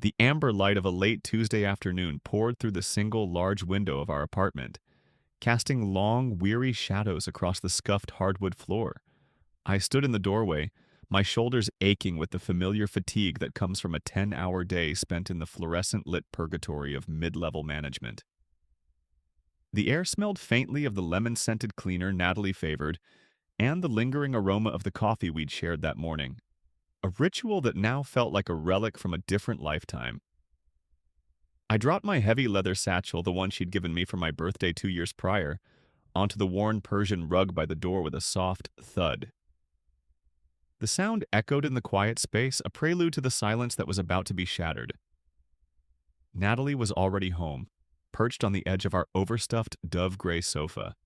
The amber light of a late Tuesday afternoon poured through the single large window of our apartment, casting long, weary shadows across the scuffed hardwood floor. I stood in the doorway, my shoulders aching with the familiar fatigue that comes from a 10-hour day spent in the fluorescent-lit purgatory of mid-level management. The air smelled faintly of the lemon-scented cleaner Natalie favored and the lingering aroma of the coffee we'd shared that morning, a ritual that now felt like a relic from a different lifetime. I dropped my heavy leather satchel, the one she'd given me for my birthday 2 years prior, onto the worn Persian rug by the door with a soft thud. The sound echoed in the quiet space, a prelude to the silence that was about to be shattered. Natalie was already home, perched on the edge of our overstuffed dove-gray sofa.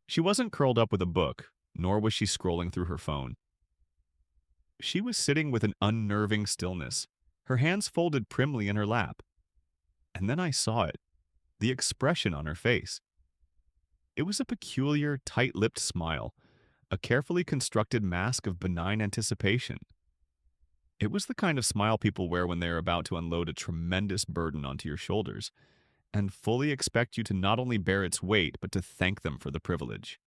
She wasn't curled up with a book, nor was she scrolling through her phone. She was sitting with an unnerving stillness, her hands folded primly in her lap. And then I saw it, the expression on her face. It was a peculiar, tight-lipped smile, a carefully constructed mask of benign anticipation. It was the kind of smile people wear when they are about to unload a tremendous burden onto your shoulders, and fully expect you to not only bear its weight, but to thank them for the privilege.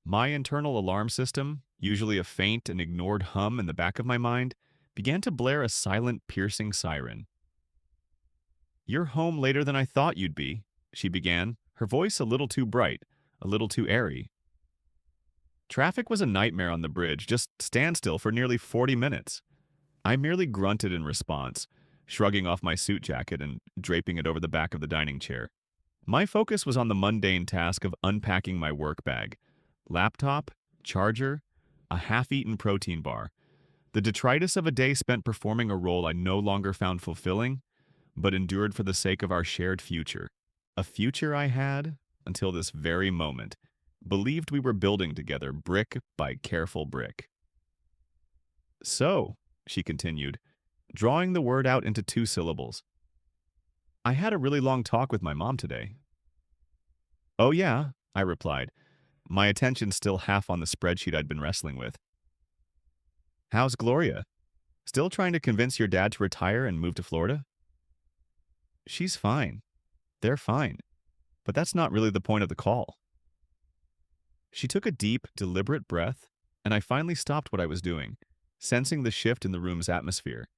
My internal alarm system, usually a faint and ignored hum in the back of my mind, began to blare a silent, piercing siren. "You're home later than I thought you'd be," she began, her voice a little too bright, a little too airy. "Traffic was a nightmare on the bridge, just standstill for nearly 40 minutes. I merely grunted in response, shrugging off my suit jacket and draping it over the back of the dining chair. My focus was on the mundane task of unpacking my work bag. Laptop, charger, a half-eaten protein bar. The detritus of a day spent performing a role I no longer found fulfilling, but endured for the sake of our shared future. A future I had, until this very moment, believed we were building together brick by careful brick. "So," she continued, drawing the word out into 2 syllables, "I had a really long talk with my mom today." "Oh yeah," I replied, my attention still half on the spreadsheet I'd been wrestling with. "How's Gloria? Still trying to convince your dad to retire and move to Florida?" "She's fine. They're fine. But that's not really the point of the call." She took a deep, deliberate breath, and I finally stopped what I was doing, sensing the shift in the room's atmosphere.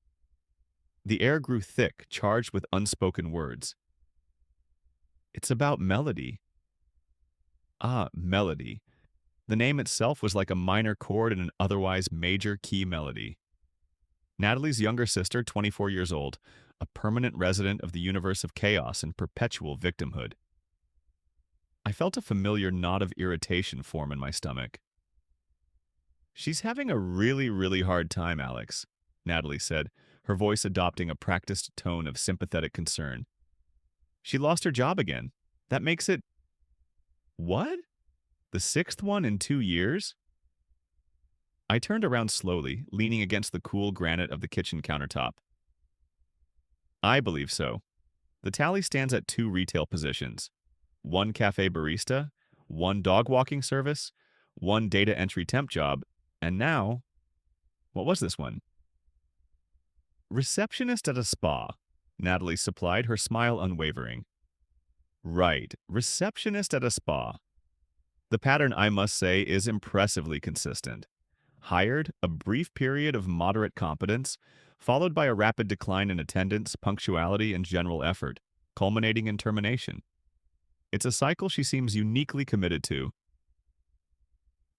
The air grew thick, charged with unspoken words. "It's about melody." Ah, melody. The name itself was like a minor chord in an otherwise major key melody. Natalie's younger sister, 24 years old, a permanent resident of the universe of chaos and perpetual victimhood. I felt a familiar knot of irritation form in my stomach. "She's having a really, really hard time, Alex," Natalie said, her voice adopting a practiced tone of sympathetic concern. "She lost her job again. That makes it—" "What? The sixth one in 2 years?" I turned around slowly, leaning against the cool granite of the kitchen countertop. "I believe so. The tally stands at 2 retail positions. 1 cafe barista, 1 dog walking service, 1 data entry temp job, and now, what was this one?" "Receptionist at a spa," Natalie supplied, her smile unwavering. "Right, receptionist at a spa. The pattern, I must say, is impressively consistent. Hired, a brief period of moderate competence, followed by a rapid decline in attendance, punctuality, and general effort, culminating in termination. It's a cycle she seems uniquely committed to."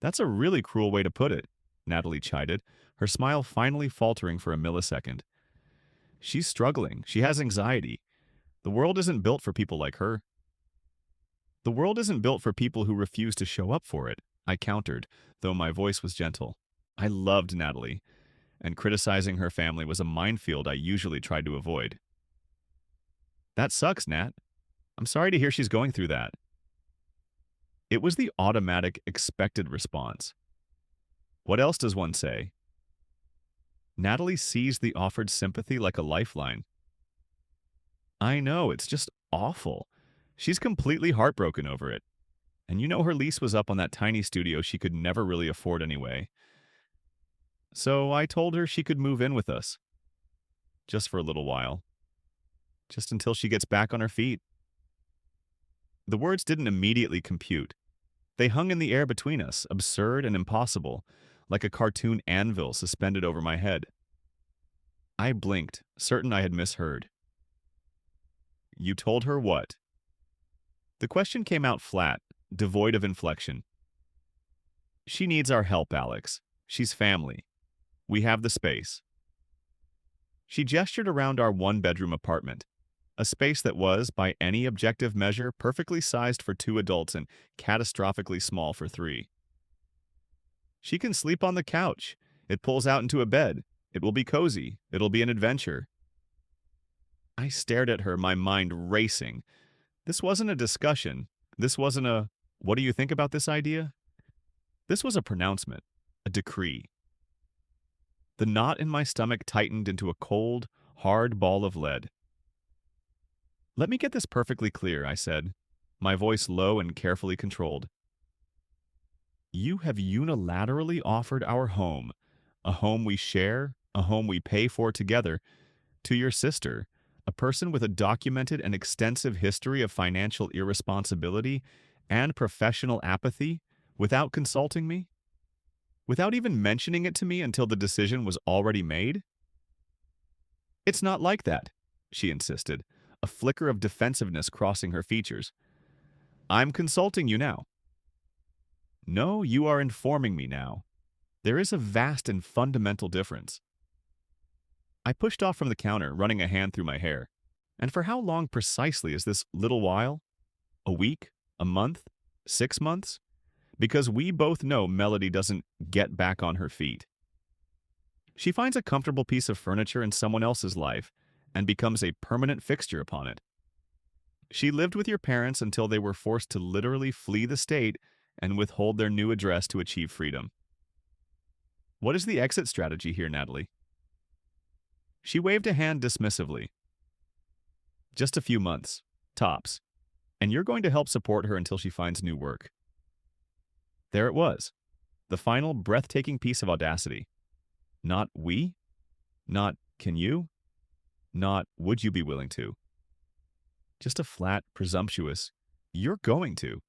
"That's a really cruel way to put it," Natalie chided, her smile finally faltering for a millisecond. "She's struggling. She has anxiety. The world isn't built for people like her." "The world isn't built for people who refuse to show up for it," I countered, though my voice was gentle. I loved Natalie, and criticizing her family was a minefield I usually tried to avoid. "That sucks, Nat. I'm sorry to hear she's going through that." It was the automatic, expected response. What else does one say? Natalie seized the offered sympathy like a lifeline. "I know, it's just awful. She's completely heartbroken over it. And you know her lease was up on that tiny studio she could never really afford anyway. So I told her she could move in with us." just for a little while, just until she gets back on her feet. The words didn't immediately compute. They hung in the air between us, absurd and impossible, like a cartoon anvil suspended over my head. I blinked, certain I had misheard. You told her what? The question came out flat, devoid of inflection. She needs our help, Alex. She's family. We have the space. She gestured around our one-bedroom apartment, a space that was, by any objective measure, perfectly sized for 2 adults and catastrophically small for 3. She can sleep on the couch. It pulls out into a bed. It will be cozy. It'll be an adventure. I stared at her, my mind racing. This wasn't a discussion. This wasn't a, what do you think about this idea? This was a pronouncement, a decree. The knot in my stomach tightened into a cold, hard ball of lead. Let me get this perfectly clear, I said, my voice low and carefully controlled. You have unilaterally offered our home, a home we share, a home we pay for together, to your sister, a person with a documented and extensive history of financial irresponsibility and professional apathy, without consulting me? Without even mentioning it to me until the decision was already made? It's not like that, she insisted, a flicker of defensiveness crossing her features. I'm consulting you now. No, you are informing me now. There is a vast and fundamental difference. I pushed off from the counter, running a hand through my hair. And for how long precisely is this little while? A week? A month? 6 months? Because we both know Melody doesn't get back on her feet. She finds a comfortable piece of furniture in someone else's life and becomes a permanent fixture upon it. She lived with your parents until they were forced to literally flee the state and withhold their new address to achieve freedom. What is the exit strategy here, Natalie? She waved a hand dismissively. Just a few months, tops, and you're going to help support her until she finds new work. There it was, the final breathtaking piece of audacity. Not we, not can you, not would you be willing to. Just a flat, presumptuous, you're going to.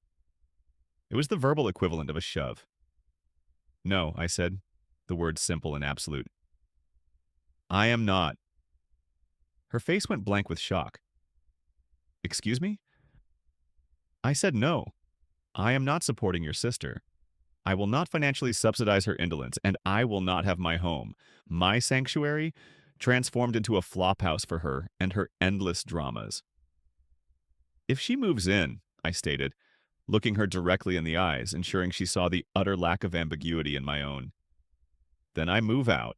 It was the verbal equivalent of a shove. No, I said, the words simple and absolute. I am not. Her face went blank with shock. Excuse me? I said no. I am not supporting your sister. I will not financially subsidize her indolence, and I will not have my home, my sanctuary, transformed into a flophouse for her and her endless dramas. If she moves in, I stated, looking her directly in the eyes, ensuring she saw the utter lack of ambiguity in my own, then I move out.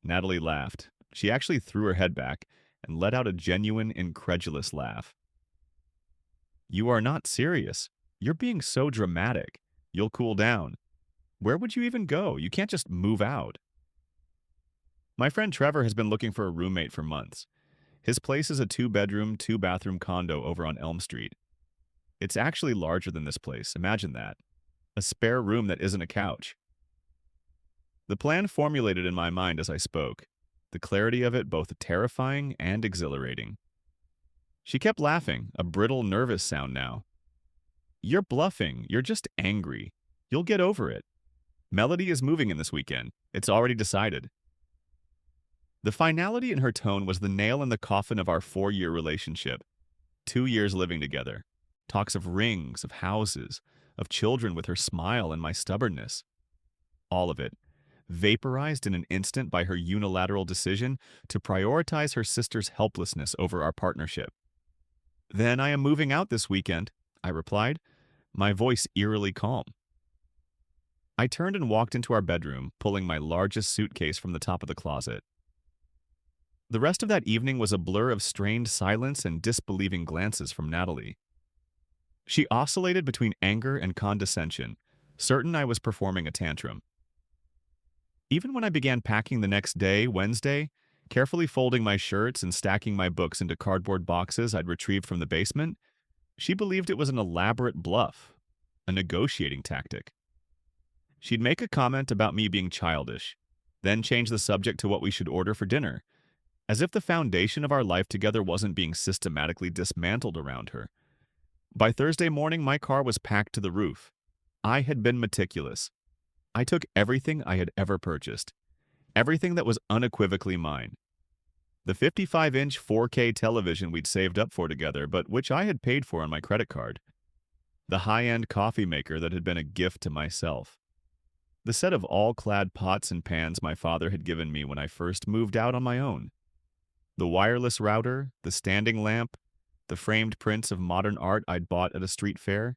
Natalie laughed. She actually threw her head back and let out a genuine, incredulous laugh. You are not serious. You're being so dramatic. You'll cool down. Where would you even go? You can't just move out. My friend Trevor has been looking for a roommate for months. His place is a 2-bedroom, 2-bathroom condo over on Elm Street. It's actually larger than this place, imagine that. A spare room that isn't a couch. The plan formulated in my mind as I spoke, the clarity of it both terrifying and exhilarating. She kept laughing, a brittle, nervous sound now. You're bluffing. You're just angry. You'll get over it. Melody is moving in this weekend. It's already decided. The finality in her tone was the nail in the coffin of our 4-year relationship. 2 years living together. Talks of rings, of houses, of children with her smile and my stubbornness. All of it, vaporized in an instant by her unilateral decision to prioritize her sister's helplessness over our partnership. Then I am moving out this weekend, I replied, my voice eerily calm. I turned and walked into our bedroom, pulling my largest suitcase from the top of the closet. The rest of that evening was a blur of strained silence and disbelieving glances from Natalie. She oscillated between anger and condescension, certain I was performing a tantrum. Even when I began packing the next day, Wednesday, carefully folding my shirts and stacking my books into cardboard boxes I'd retrieved from the basement, she believed it was an elaborate bluff, a negotiating tactic. She'd make a comment about me being childish, then change the subject to what we should order for dinner, as if the foundation of our life together wasn't being systematically dismantled around her. By Thursday morning, my car was packed to the roof. I had been meticulous. I took everything I had ever purchased, everything that was unequivocally mine. The 55-inch 4K television we'd saved up for together, but which I had paid for on my credit card. The high-end coffee maker that had been a gift to myself. The set of all-clad pots and pans my father had given me when I first moved out on my own. The wireless router, the standing lamp, the framed prints of modern art I'd bought at a street fair,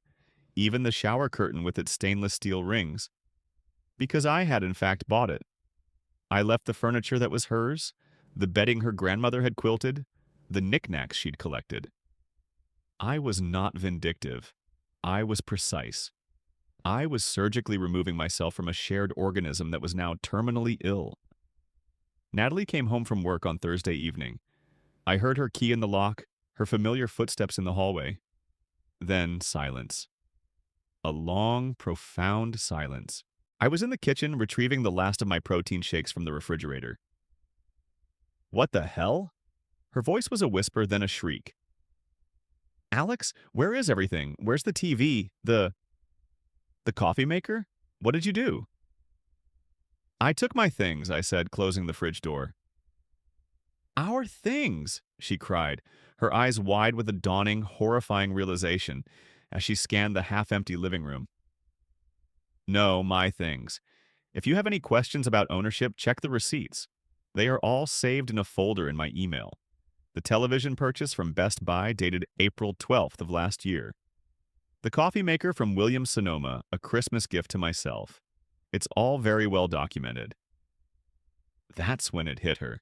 even the shower curtain with its stainless steel rings. Because I had in fact bought it. I left the furniture that was hers, the bedding her grandmother had quilted, the knickknacks she'd collected. I was not vindictive. I was precise. I was surgically removing myself from a shared organism that was now terminally ill. Natalie came home from work on Thursday evening. I heard her key in the lock, her familiar footsteps in the hallway. Then silence. A long, profound silence. I was in the kitchen retrieving the last of my protein shakes from the refrigerator. "What the hell?" Her voice was a whisper, then a shriek. "Alex, where is everything? Where's the TV? The coffee maker? What did you do?" "I took my things," I said, closing the fridge door. "Our things!" she cried, her eyes wide with a dawning, horrifying realization as she scanned the half-empty living room. "No, my things. If you have any questions about ownership, check the receipts. They are all saved in a folder in my email. The television purchase from Best Buy dated April 12th of last year. The coffee maker from Williams-Sonoma, a Christmas gift to myself. It's all very well documented." That's when it hit her.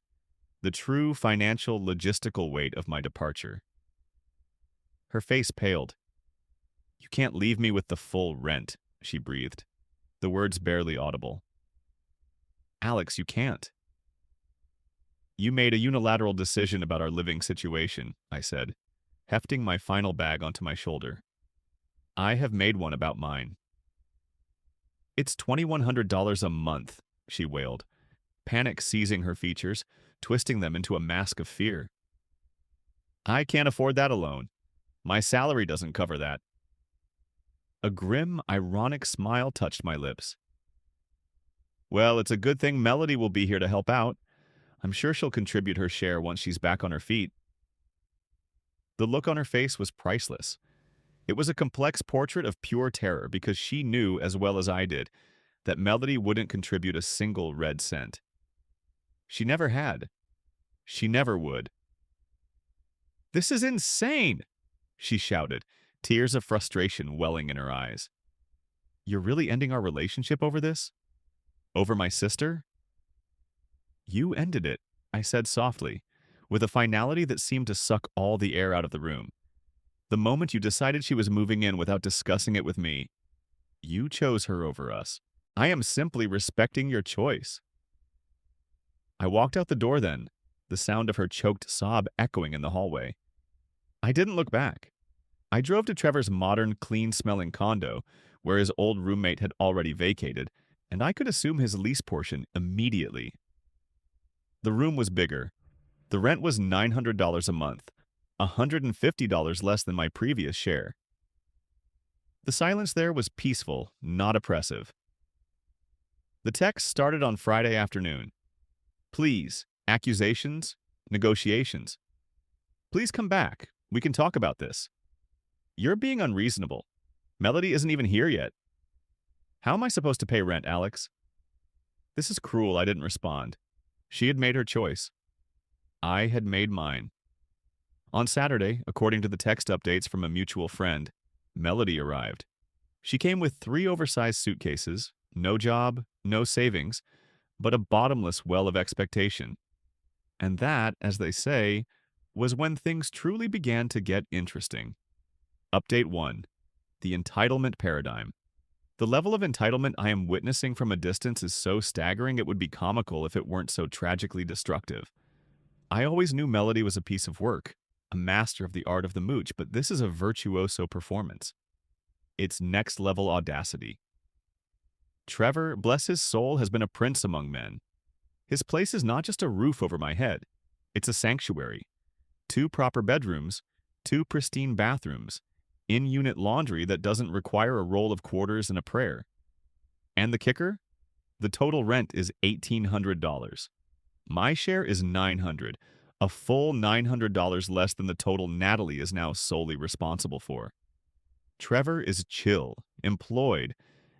The true financial, logistical weight of my departure. Her face paled. "You can't leave me with the full rent," she breathed, the words barely audible. "Alex, you can't." "You made a unilateral decision about our living situation," I said, hefting my final bag onto my shoulder. "I have made one about mine." "It's $2,100 a month," she wailed, panic seizing her features, twisting them into a mask of fear. "I can't afford that alone. My salary doesn't cover that." A grim, ironic smile touched my lips. "Well, it's a good thing Melody will be here to help out. I'm sure she'll contribute her share once she's back on her feet." The look on her face was priceless. It was a complex portrait of pure terror because she knew, as well as I did, that Melody wouldn't contribute a single red cent. She never had. She never would. "This is insane!" she shouted, tears of frustration welling in her eyes. "You're really ending our relationship over this? Over my sister?" "You ended it," I said softly, with a finality that seemed to suck all the air out of the room. "The moment you decided she was moving in without discussing it with me, you chose her over us. I am simply respecting your choice." I walked out the door then, the sound of her choked sob echoing in the hallway. I didn't look back. I drove to Trevor's modern, clean-smelling condo, where his old roommate had already vacated, and I could assume his lease portion immediately. The room was bigger. The rent was $900 a month, $150 less than my previous share. The silence there was peaceful, not oppressive. The text started on Friday afternoon. "Please, accusations, negotiations. Please come back. We can talk about this. You're being unreasonable. Melody isn't even here yet. How am I supposed to pay rent, Alex?" This is cruel, I didn't respond. She had made her choice. I had made mine. On Saturday, according to the text updates from a mutual friend, Melody arrived. She came with 3 oversized suitcases, no job, no savings, but a bottomless well of expectation. And that, as they say, was when things truly began to get interesting. Update 1. The entitlement paradigm. The level of entitlement I am witnessing from a distance is so staggering it would be comical if it weren't so tragically destructive. I always knew Melody was a piece of work, a master of the art of the mooch, but this is a virtuoso performance. It's next-level audacity. Trevor, bless his soul, has been a prince among men. His place is not just a roof over my head. It's a sanctuary. 2 proper bedrooms, 2 pristine bathrooms, in-unit laundry that doesn't require a roll of quarters and a prayer. And the kicker? The total rent is $1,800. My share is $900, a full $900 less than the total Natalie is now solely responsible for. Trevor is chill, employed,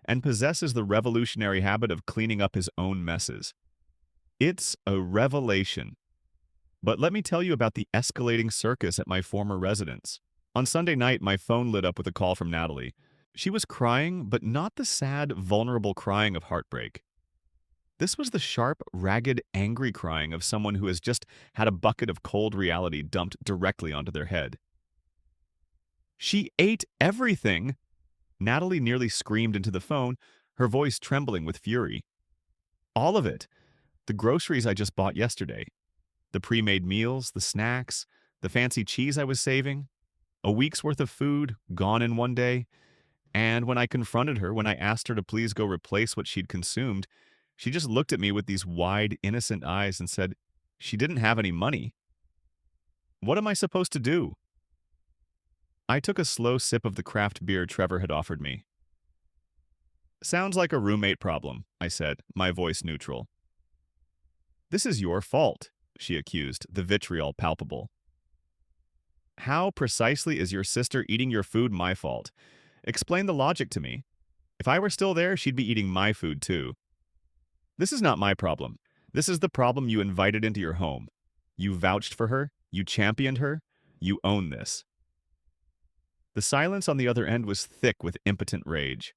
and possesses the revolutionary habit of cleaning up his own messes. It's a revelation. But let me tell you about the escalating circus at my former residence. On Sunday night, my phone lit up with a call from Natalie. She was crying, but not the sad, vulnerable crying of heartbreak. This was the sharp, ragged, angry crying of someone who has just had a bucket of cold reality dumped directly onto their head. She ate everything! Natalie nearly screamed into the phone, her voice trembling with fury. All of it. The groceries I just bought yesterday. The pre-made meals, the snacks, the fancy cheese I was saving. A week's worth of food, gone in one day. And when I confronted her, when I asked her to please go replace what she'd consumed, she just looked at me with these wide, innocent eyes and said she didn't have any money. What am I supposed to do? I took a slow sip of the craft beer Trevor had offered me. Sounds like a roommate problem, I said, my voice neutral. This is your fault, she accused, the vitriol palpable. How precisely is your sister eating your food my fault? Explain the logic to me. If I were still there, she'd be eating my food too. This is not my problem. This is the problem you invited into your home. You vouched for her, you championed her, you own this. The silence on the other end was thick with impotent rage.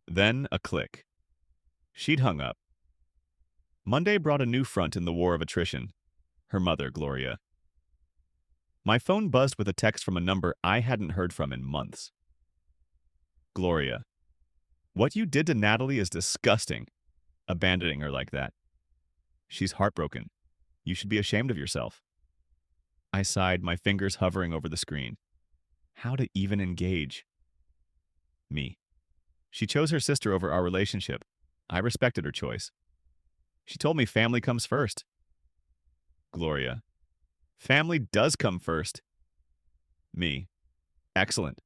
Then a click. She'd hung up. Monday brought a new front in the war of attrition. Her mother, Gloria. My phone buzzed with a text from a number I hadn't heard from in months. Gloria. What you did to Natalie is disgusting, abandoning her like that. She's heartbroken. You should be ashamed of yourself. I sighed, my fingers hovering over the screen. How to even engage? Me. She chose her sister over our relationship. I respected her choice. She told me family comes first. Gloria. Family does come first. Me. Excellent.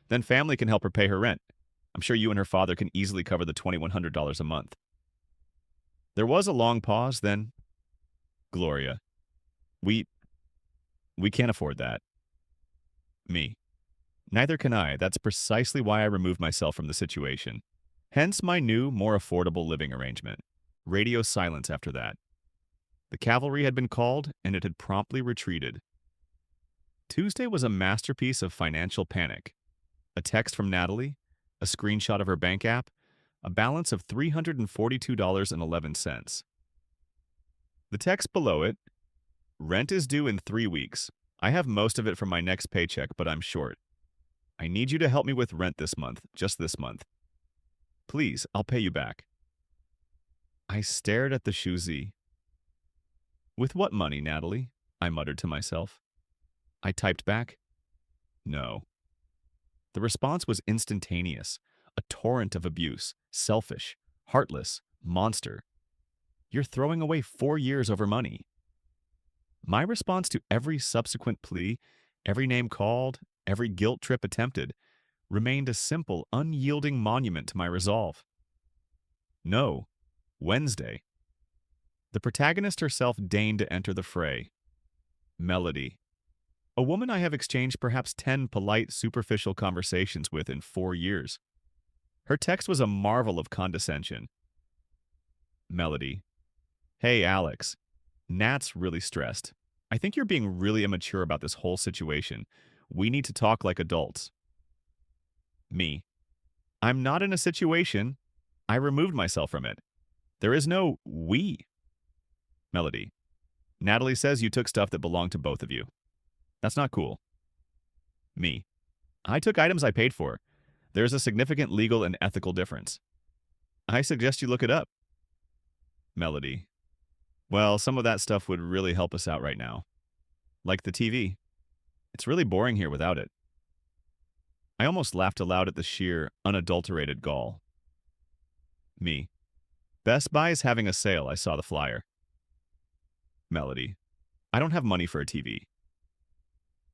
Then family can help her pay her rent. I'm sure you and her father can easily cover the $2,100 a month. There was a long pause, then, Gloria. We can't afford that. Me. Neither can I. That's precisely why I removed myself from the situation. Hence my new, more affordable living arrangement. Radio silence after that. The cavalry had been called, and it had promptly retreated. Tuesday was a masterpiece of financial panic. A text from Natalie, a screenshot of her bank app, a balance of $342.11. The text below it, rent is due in 3 weeks. I have most of it from my next paycheck, but I'm short. I need you to help me with rent this month, just this month. Please, I'll pay you back. I stared at the shoesy. With what money, Natalie? I muttered to myself. I typed back, no. The response was instantaneous, a torrent of abuse, selfish, heartless, monster. You're throwing away 4 years over money. My response to every subsequent plea, every name called, every guilt trip attempted, remained a simple, unyielding monument to my resolve. No, Wednesday. The protagonist herself deigned to enter the fray. Melody. A woman I have exchanged perhaps 10 polite, superficial conversations with in 4 years. Her text was a marvel of condescension. Melody. Hey, Alex. Nat's really stressed. I think you're being really immature about this whole situation. We need to talk like adults. Me. I'm not in a situation. I removed myself from it. There is no we. Melody. Natalie says you took stuff that belonged to both of you. That's not cool. Me. I took items I paid for. There's a significant legal and ethical difference. I suggest you look it up. Melody. Well, some of that stuff would really help us out right now. Like the TV. It's really boring here without it. I almost laughed aloud at the sheer, unadulterated gall. Me. Best Buy is having a sale. I saw the flyer. Melody. I don't have money for a TV.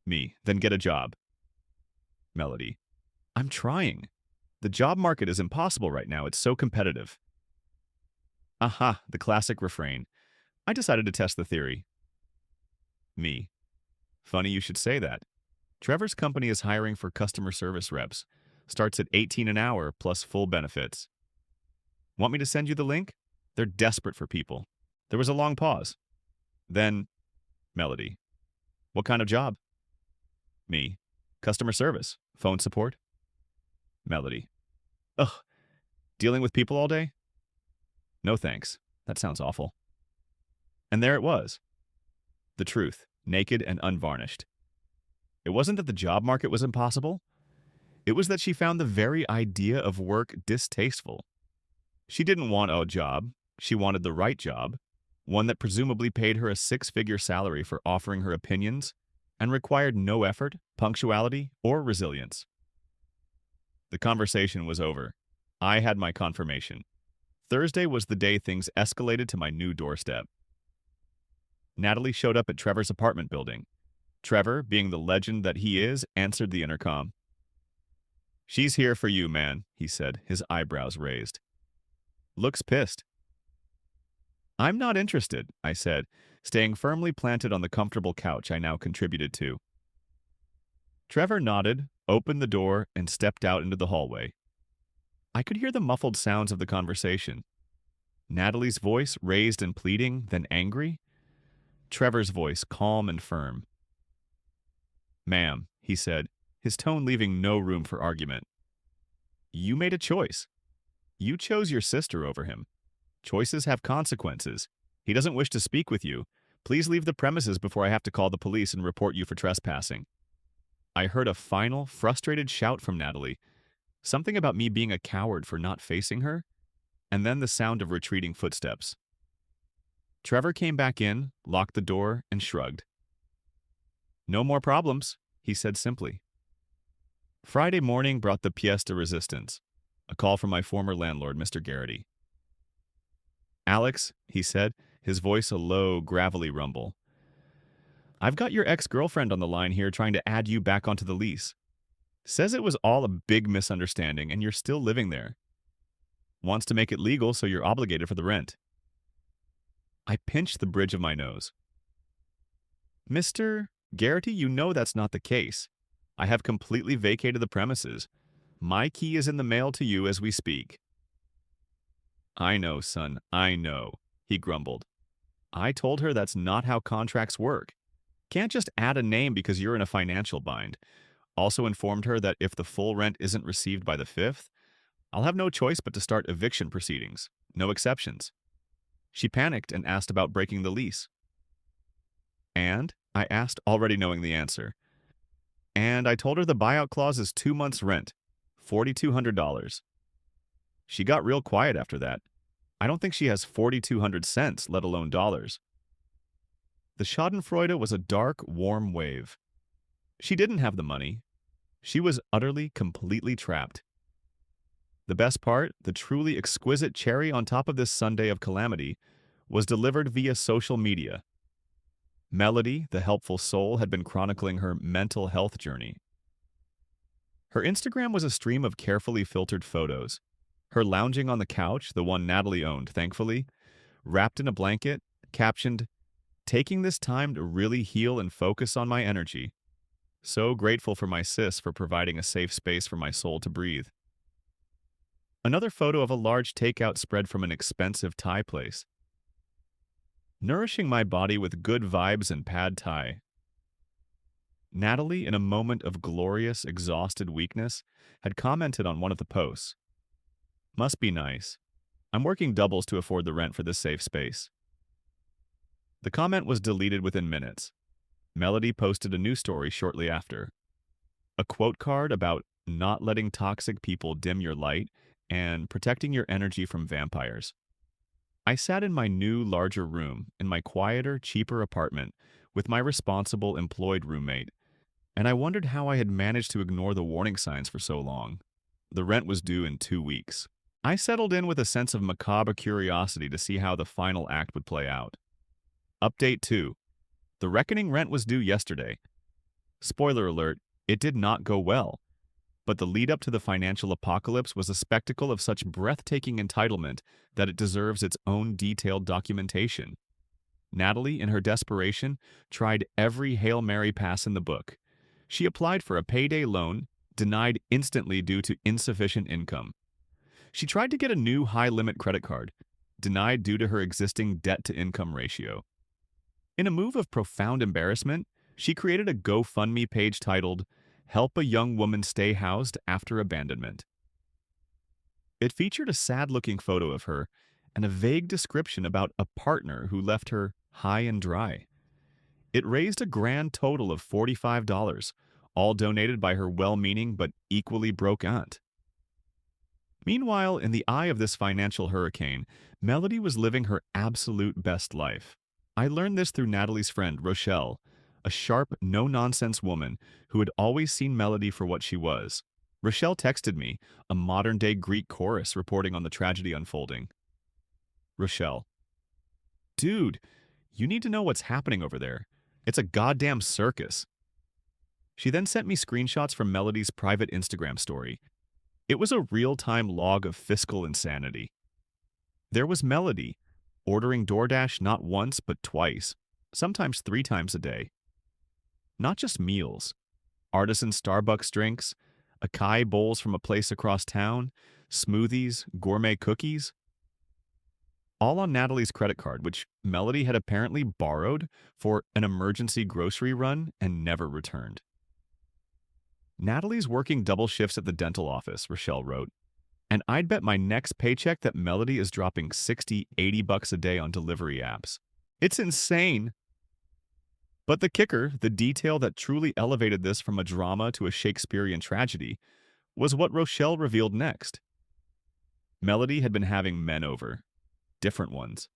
Me. Then get a job. Melody. I'm trying. The job market is impossible right now. It's so competitive. Aha, the classic refrain. I decided to test the theory. Me. Funny you should say that. Trevor's company is hiring for customer service reps. Starts at 18 an hour plus full benefits. Want me to send you the link? They're desperate for people. There was a long pause. Then, Melody. What kind of job? Me. Customer service. Phone support. Melody. Ugh. Dealing with people all day? No thanks. That sounds awful. And there it was. The truth, naked and unvarnished. It wasn't that the job market was impossible. It was that she found the very idea of work distasteful. She didn't want a job. She wanted the right job, one that presumably paid her a six-figure salary for offering her opinions and required no effort, punctuality, or resilience. The conversation was over. I had my confirmation. Thursday was the day things escalated to my new doorstep. Natalie showed up at Trevor's apartment building. Trevor, being the legend that he is, answered the intercom. She's here for you, man, he said, his eyebrows raised. Looks pissed. I'm not interested, I said, staying firmly planted on the comfortable couch I now contributed to. Trevor nodded, opened the door, and stepped out into the hallway. I could hear the muffled sounds of the conversation. Natalie's voice raised and pleading, then angry. Trevor's voice calm and firm. Ma'am, he said, his tone leaving no room for argument. You made a choice. You chose your sister over him. Choices have consequences. He doesn't wish to speak with you. Please leave the premises before I have to call the police and report you for trespassing. I heard a final, frustrated shout from Natalie, something about me being a coward for not facing her, and then the sound of retreating footsteps. Trevor came back in, locked the door, and shrugged. No more problems, he said simply. Friday morning brought the pièce de résistance, a call from my former landlord, Mr. Garrity. Alex, he said, his voice a low, gravelly rumble. I've got your ex-girlfriend on the line here trying to add you back onto the lease. Says it was all a big misunderstanding and you're still living there. Wants to make it legal so you're obligated for the rent. I pinched the bridge of my nose. Mr. Garrity, you know that's not the case. I have completely vacated the premises. My key is in the mail to you as we speak. I know, son, I know, he grumbled. I told her that's not how contracts work. Can't just add a name because you're in a financial bind. Also informed her that if the full rent isn't received by the 5th, I'll have no choice but to start eviction proceedings. No exceptions. She panicked and asked about breaking the lease. And? I asked, already knowing the answer. And I told her the buyout clause is 2 months' rent, $4,200. She got real quiet after that. I don't think she has 4,200 cents, let alone dollars. The schadenfreude was a dark, warm wave. She didn't have the money. She was utterly, completely trapped. The best part, the truly exquisite cherry on top of this Sunday of calamity, was delivered via social media. Melody, the helpful soul, had been chronicling her mental health journey. Her Instagram was a stream of carefully filtered photos. Her lounging on the couch, the one Natalie owned, thankfully, wrapped in a blanket, captioned, "Taking this time to really heal and focus on my energy. So grateful for my sis for providing a safe space for my soul to breathe." Another photo of a large takeout spread from an expensive Thai place. Nourishing my body with good vibes and pad Thai. Natalie, in a moment of glorious, exhausted weakness, had commented on one of the posts. Must be nice. I'm working doubles to afford the rent for this safe space. The comment was deleted within minutes. Melody posted a new story shortly after. A quote card about not letting toxic people dim your light and protecting your energy from vampires. I sat in my new, larger room in my quieter, cheaper apartment with my responsible, employed roommate, and I wondered how I had managed to ignore the warning signs for so long. The rent was due in 2 weeks. I settled in with a sense of macabre curiosity to see how the final act would play out. Update 2. The reckoning rent was due yesterday. Spoiler alert, it did not go well. But the lead up to the financial apocalypse was a spectacle of such breathtaking entitlement that it deserves its own detailed documentation. Natalie, in her desperation, tried every Hail Mary pass in the book. She applied for a payday loan, denied instantly due to insufficient income. She tried to get a new high-limit credit card, denied due to her existing debt-to-income ratio. In a move of profound embarrassment, she created a GoFundMe page titled, "Help a Young Woman Stay Housed After Abandonment." It featured a sad-looking photo of her and a vague description about a partner who left her high and dry. It raised a grand total of $45, all donated by her well-meaning but equally broke aunt. Meanwhile, in the eye of this financial hurricane, Melody was living her absolute best life. I learned this through Natalie's friend, Rochelle, a sharp, no-nonsense woman who had always seen Melody for what she was. Rochelle texted me, a modern-day Greek chorus reporting on the tragedy unfolding. Rochelle: "Dude, you need to know what's happening over there. It's a goddamn circus." She then sent me screenshots from Melody's private Instagram story. It was a real-time log of fiscal insanity. There was Melody, ordering DoorDash not once but twice, sometimes 3 times a day. Not just meals, artisan Starbucks drinks, acai bowls from a place across town, smoothies, gourmet cookies. All on Natalie's credit card, which Melody had apparently borrowed for an emergency grocery run and never returned. "Natalie's working double shifts at the dental office," Rochelle wrote, "and I'd bet my next paycheck that Melody is dropping 60, 80 bucks a day on delivery apps. It's insane." But the kicker, the detail that truly elevated this from a drama to a Shakespearean tragedy, was what Rochelle revealed next. Melody had been having men over, different ones.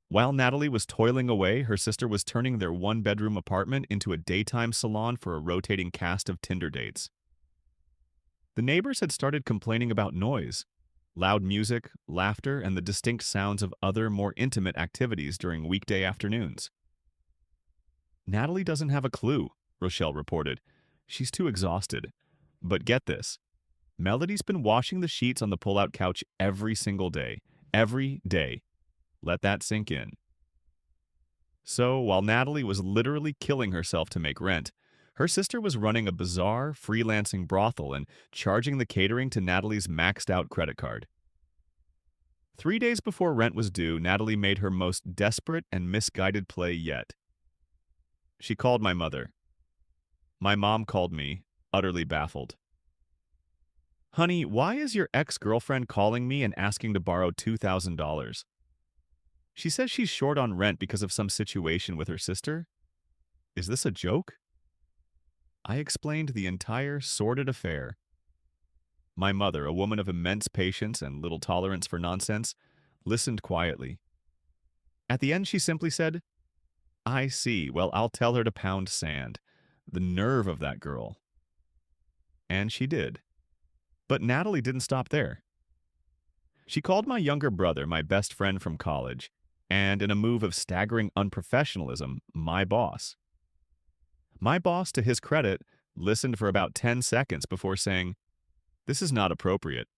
While Natalie was toiling away, her sister was turning their one-bedroom apartment into a daytime salon for a rotating cast of Tinder dates. The neighbors had started complaining about noise, loud music, laughter, and the distinct sounds of other, more intimate activities during weekday afternoons. "Natalie doesn't have a clue," Rochelle reported. "She's too exhausted. But get this. Melody's been washing the sheets on the pull-out couch every single day. Every day. Let that sink in." So, while Natalie was literally killing herself to make rent, her sister was running a bizarre, freelancing brothel and charging the catering to Natalie's maxed-out credit card. 3 days before rent was due, Natalie made her most desperate and misguided play yet. She called my mother. My mom called me, utterly baffled. "Honey, why is your ex-girlfriend calling me and asking to borrow $2,000? She says she's short on rent because of some situation with her sister. Is this a joke?" I explained the entire sordid affair. My mother, a woman of immense patience and little tolerance for nonsense, listened quietly. At the end, she simply said, "I see. Well, I'll tell her to pound sand. The nerve of that girl." And she did. But Natalie didn't stop there. She called my younger brother, my best friend from college, and, in a move of staggering unprofessionalism, my boss. My boss, to his credit, listened for about 10 seconds before saying, "This is not appropriate,"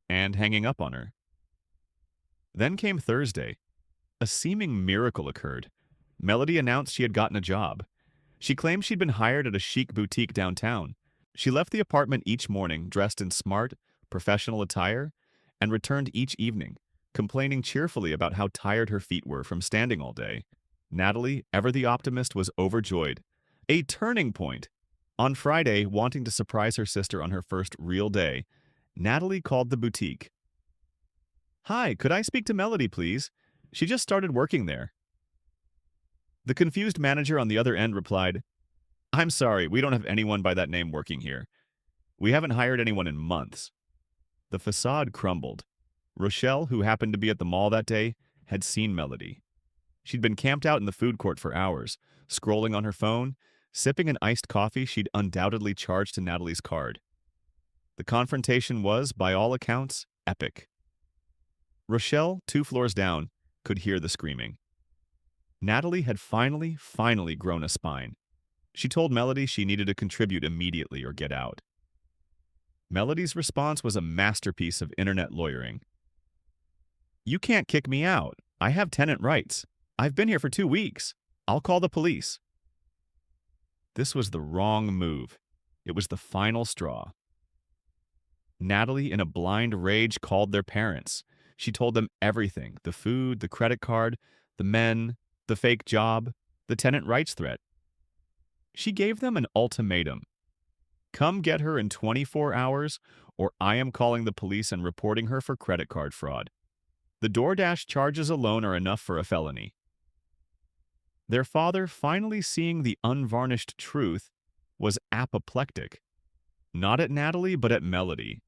and hanging up on her. Then came Thursday. A seeming miracle occurred. Melody announced she had gotten a job. She claimed she'd been hired at a chic boutique downtown. She left the apartment each morning dressed in smart, professional attire and returned each evening, complaining cheerfully about how tired her feet were from standing all day. Natalie, ever the optimist, was overjoyed. A turning point! On Friday, wanting to surprise her sister on her first real day, Natalie called the boutique. "Hi, could I speak to Melody, please? She just started working there." The confused manager on the other end replied, "I'm sorry, we don't have anyone by that name working here. We haven't hired anyone in months." The facade crumbled. Rochelle, who happened to be at the mall that day, had seen Melody. She'd been camped out in the food court for hours, scrolling on her phone, sipping an iced coffee she'd undoubtedly charged to Natalie's card. The confrontation was, by all accounts, epic. Rochelle, 2 floors down, could hear the screaming. Natalie had finally grown a spine. She told Melody she needed to contribute immediately or get out. Melody's response was a masterpiece of internet lawyering. You can't kick me out. I have tenant rights. I've been here for 2 weeks. I'll call the police. This was the wrong move. It was the final straw. Natalie, in a blind rage, called their parents. She told them everything: the food, the credit card, the men, the fake job, the tenant rights threat. She gave them an ultimatum. Come get her in 24 hours, or I am calling the police and reporting her for credit card fraud. The DoorDash charges alone are enough for a felony. Their father, finally seeing the unvarnished truth, was apoplectic. Not at Natalie, but at Melody.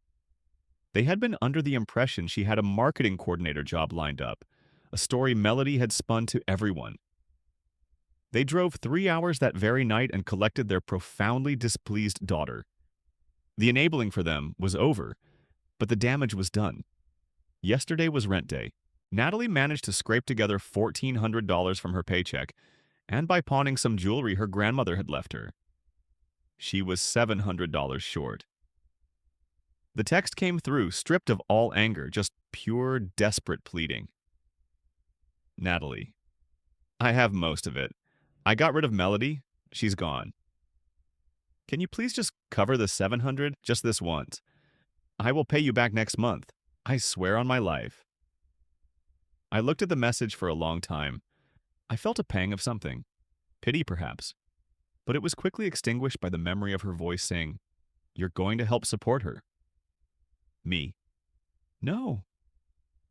They had been under the impression she had a marketing coordinator job lined up, a story Melody had spun to everyone. They drove 3 hours that very night and collected their profoundly displeased daughter. The enabling for them was over, but the damage was done. Yesterday was rent day. Natalie managed to scrape together $1,400 from her paycheck, and by pawning some jewelry her grandmother had left her. She was $700 short. The text came through, stripped of all anger, just pure, desperate pleading. Natalie, I have most of it. I got rid of Melody. She's gone. Can you please just cover the $700 just this once? I will pay you back next month. I swear on my life. I looked at the message for a long time. I felt a pang of something. Pity, perhaps. But it was quickly extinguished by the memory of her voice saying, You're going to help support her. Me. No.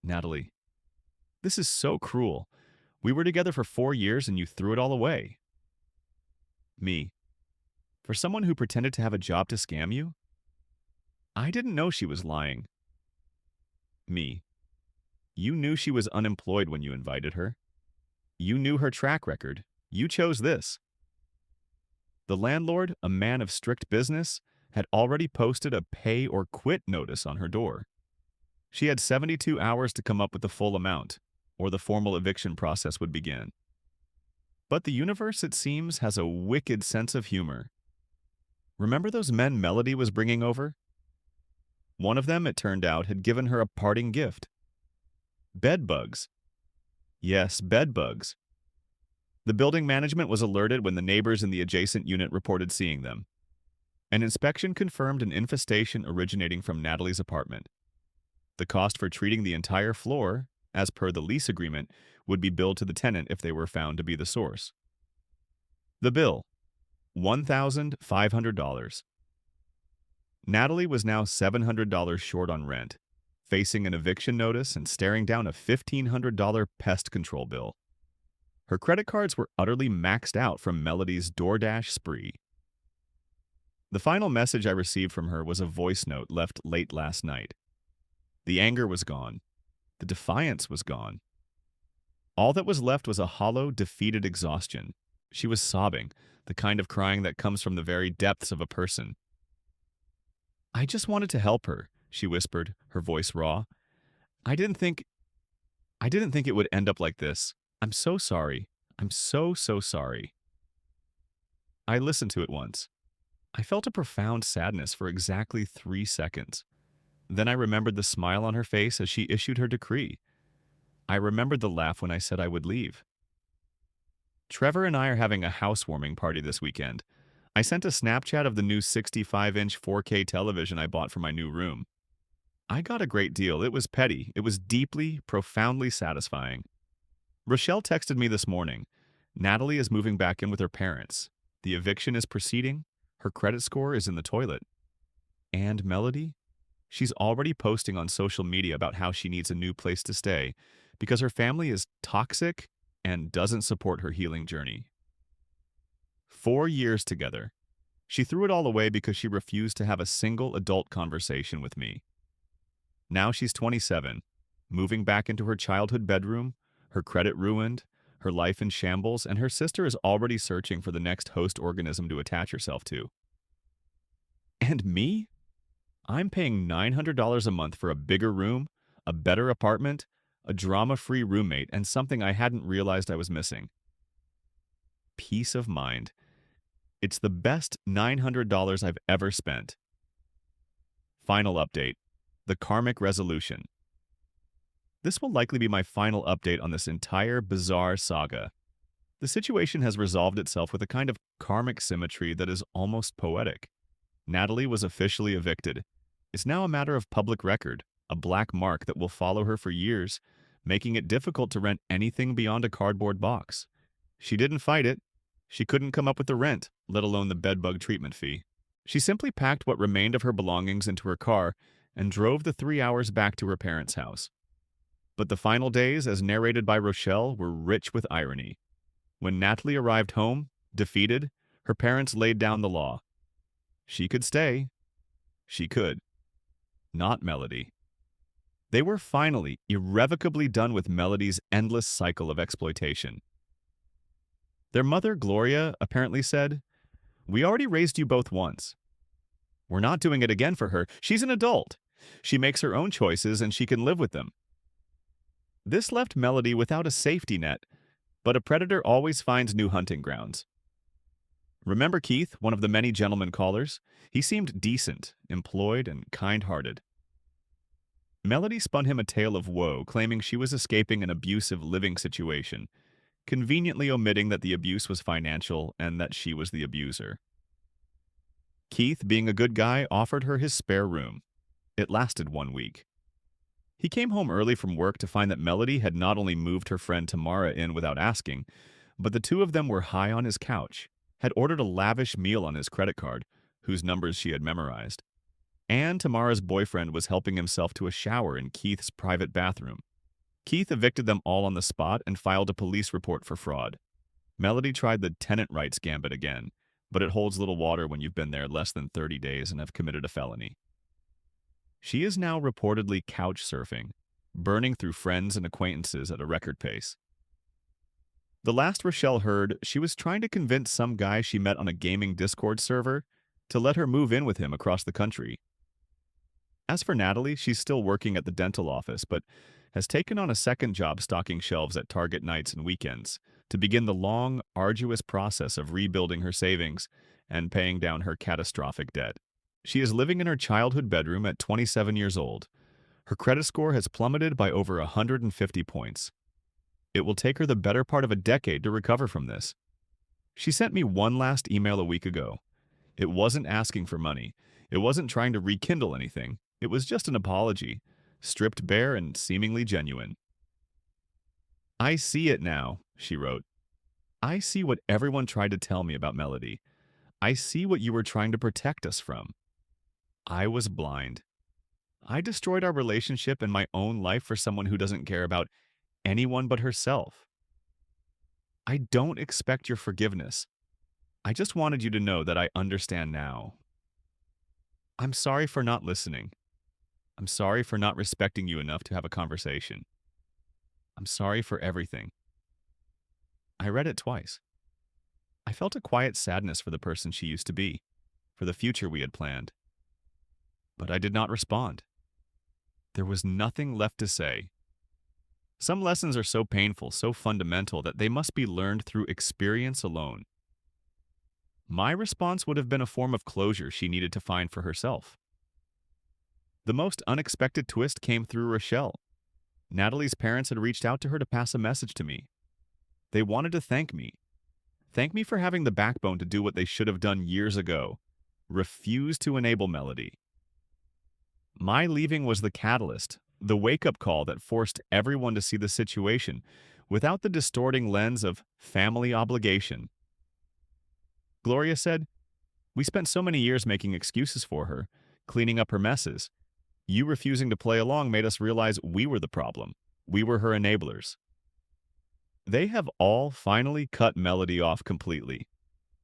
Natalie. This is so cruel. We were together for 4 years and you threw it all away. Me. For someone who pretended to have a job to scam you? I didn't know she was lying. Me. You knew she was unemployed when you invited her. You knew her track record. You chose this. The landlord, a man of strict business, had already posted a pay or quit notice on her door. She had 72 hours to come up with the full amount, or the formal eviction process would begin. But the universe, it seems, has a wicked sense of humor. Remember those men Melody was bringing over? One of them, it turned out, had given her a parting gift. Bed bugs. Yes, bed bugs. The building management was alerted when the neighbors in the adjacent unit reported seeing them. An inspection confirmed an infestation originating from Natalie's apartment. The cost for treating the entire floor, as per the lease agreement, would be billed to the tenant if they were found to be the source. The bill, $1,500. Natalie was now $700 short on rent, facing an eviction notice and staring down a $1,500 pest control bill. Her credit cards were utterly maxed out from Melody's DoorDash spree. The final message I received from her was a voice note left late last night. The anger was gone. The defiance was gone. All that was left was a hollow, defeated exhaustion. She was sobbing, the kind of crying that comes from the very depths of a person. I just wanted to help her, she whispered, her voice raw. I didn't think it would end up like this. I'm so sorry. I'm so sorry. I listened to it once. I felt a profound sadness for exactly 3 seconds. Then I remembered the smile on her face as she issued her decree. I remembered the laugh when I said I would leave. Trevor and I are having a housewarming party this weekend. I sent a Snapchat of the new 65-inch 4K television I bought for my new room. I got a great deal. It was petty. It was deeply, profoundly satisfying. Rochelle texted me this morning. Natalie is moving back in with her parents. The eviction is proceeding. Her credit score is in the toilet. And Melody? She's already posting on social media about how she needs a new place to stay because her family is toxic and doesn't support her healing journey. 4 years together. She threw it all away because she refused to have a single adult conversation with me. Now she's 27, moving back into her childhood bedroom, her credit ruined, her life in shambles, and her sister is already searching for the next host organism to attach herself to. And me? I'm paying $900 a month for a bigger room, a better apartment, a drama-free roommate, and something I hadn't realized I was missing. peace of mind. It's the best $900 I've ever spent. Final update. The karmic resolution. This will likely be my final update on this entire bizarre saga. The situation has resolved itself with a kind of karmic symmetry that is almost poetic. Natalie was officially evicted. It's now a matter of public record, a black mark that will follow her for years, making it difficult to rent anything beyond a cardboard box. She didn't fight it. She couldn't come up with the rent, let alone the bedbug treatment fee. She simply packed what remained of her belongings into her car and drove the 3 hours back to her parents' house. But the final days, as narrated by Rochelle, were rich with irony. When Natalie arrived home, defeated, her parents laid down the law. She could stay. She could. Not Melody. They were finally, irrevocably done with Melody's endless cycle of exploitation. Their mother, Gloria, apparently said, "We already raised you both once. We're not doing it again for her. She's an adult. She makes her own choices and she can live with them." This left Melody without a safety net, but a predator always finds new hunting grounds. Remember Keith, one of the many gentlemen callers? He seemed decent, employed, and kind-hearted. Melody spun him a tale of woe, claiming she was escaping an abusive living situation, conveniently omitting that the abuse was financial and that she was the abuser. Keith, being a good guy, offered her his spare room. It lasted 1 week. He came home early from work to find that Melody had not only moved her friend Tamara in without asking, but the two of them were high on his couch, had ordered a lavish meal on his credit card, whose numbers she had memorized. And Tamara's boyfriend was helping himself to a shower in Keith's private bathroom. Keith evicted them all on the spot and filed a police report for fraud. Melody tried the tenant rights gambit again, but it holds little water when you've been there less than 30 days and have committed a felony. She is now reportedly couch surfing, burning through friends and acquaintances at a record pace. The last Rochelle heard, she was trying to convince some guy she met on a gaming Discord server to let her move in with him across the country. As for Natalie, she's still working at the dental office, but has taken on a second job stocking shelves at Target nights and weekends to begin the long, arduous process of rebuilding her savings and paying down her catastrophic debt. She is living in her childhood bedroom at 27 years old. Her credit score has plummeted by over 150 points. It will take her the better part of a decade to recover from this. She sent me one last email a week ago. It wasn't asking for money. It wasn't trying to rekindle anything. It was just an apology, stripped bare and seemingly genuine. "I see it now," she wrote. "I see what everyone tried to tell me about Melody. I see what you were trying to protect us from. I was blind. I destroyed our relationship and my own life for someone who doesn't care about anyone but herself. I don't expect your forgiveness. I just wanted you to know that I understand now. I'm sorry for not listening. I'm sorry for not respecting you enough to have a conversation. I'm sorry for everything." I read it twice. I felt a quiet sadness for the person she used to be, for the future we had planned. But I did not respond. There was nothing left to say. Some lessons are so painful, so fundamental, that they must be learned through experience alone. My response would have been a form of closure she needed to find for herself. The most unexpected twist came through Rochelle. Natalie's parents had reached out to her to pass a message to me. They wanted to thank me. Thank me for having the backbone to do what they should have done years ago. Refuse to enable Melody. My leaving was the catalyst, the wake-up call that forced everyone to see the situation without the distorting lens of family obligation. Gloria said, "We spent so many years making excuses for her, cleaning up her messes. You refusing to play along made us realize we were the problem. We were her enablers." They have all finally cut Melody off completely.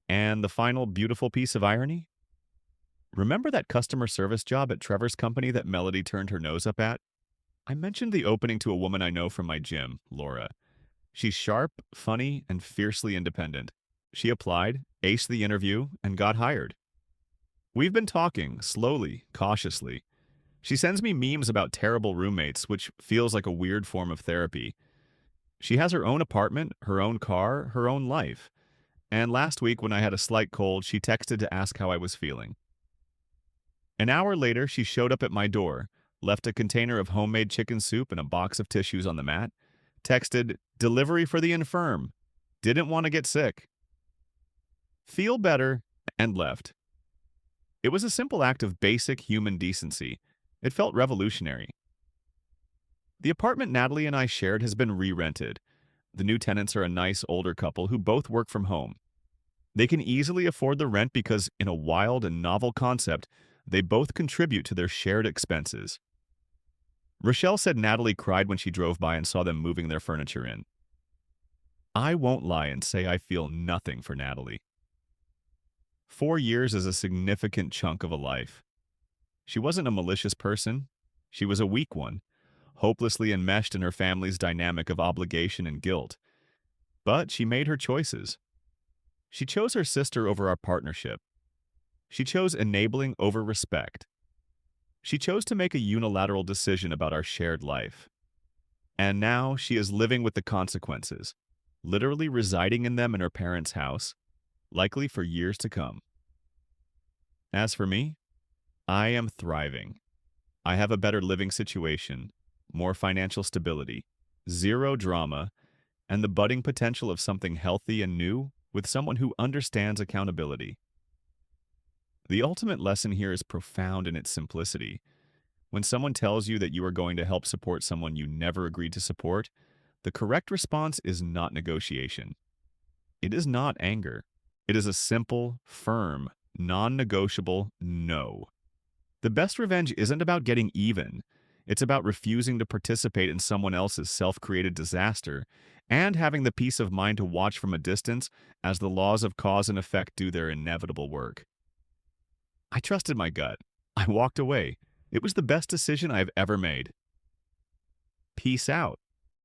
And the final beautiful piece of irony? Remember that customer service job at Trevor's company that Melody turned her nose up at? I mentioned the opening to a woman I know from my gym, Laura. She's sharp, funny, and fiercely independent. She applied, aced the interview, and got hired. We've been talking, slowly, cautiously. She sends me memes about terrible roommates, which feels like a weird form of therapy. She has her own apartment, her own car, her own life. And last week, when I had a slight cold, she texted to ask how I was feeling. An hour later, she showed up at my door, left a container of homemade chicken soup and a box of tissues on the mat, texted, "Delivery for the infirm. Didn't want to get sick. Feel better," and left. It was a simple act of basic human decency. It felt revolutionary. The apartment Natalie and I shared has been re-rented. The new tenants are a nice older couple who both work from home. They can easily afford the rent because, in a wild and novel concept, they both contribute to their shared expenses. Rochelle said Natalie cried when she drove by and saw them moving their furniture in. I won't lie and say I feel nothing for Natalie. 4 years is a significant chunk of a life. She wasn't a malicious person. She was a weak one, hopelessly enmeshed in her family's dynamic of obligation and guilt. But she made her choices. She chose her sister over our partnership. She chose enabling over respect. She chose to make a unilateral decision about our shared life. And now she is living with the consequences, literally residing in them in her parents' house, likely for years to come. As for me, I am thriving. I have a better living situation, more financial stability, zero drama, and the budding potential of something healthy and new with someone who understands accountability. The ultimate lesson here is profound in its simplicity. When someone tells you that you are going to help support someone you never agreed to support, the correct response is not negotiation. It is not anger. It is a simple, firm, non-negotiable no. The best revenge isn't about getting even. It's about refusing to participate in someone else's self-created disaster and having the peace of mind to watch from a distance as the laws of cause and effect do their inevitable work. I trusted my gut. I walked away. It was the best decision I've ever made. Peace out.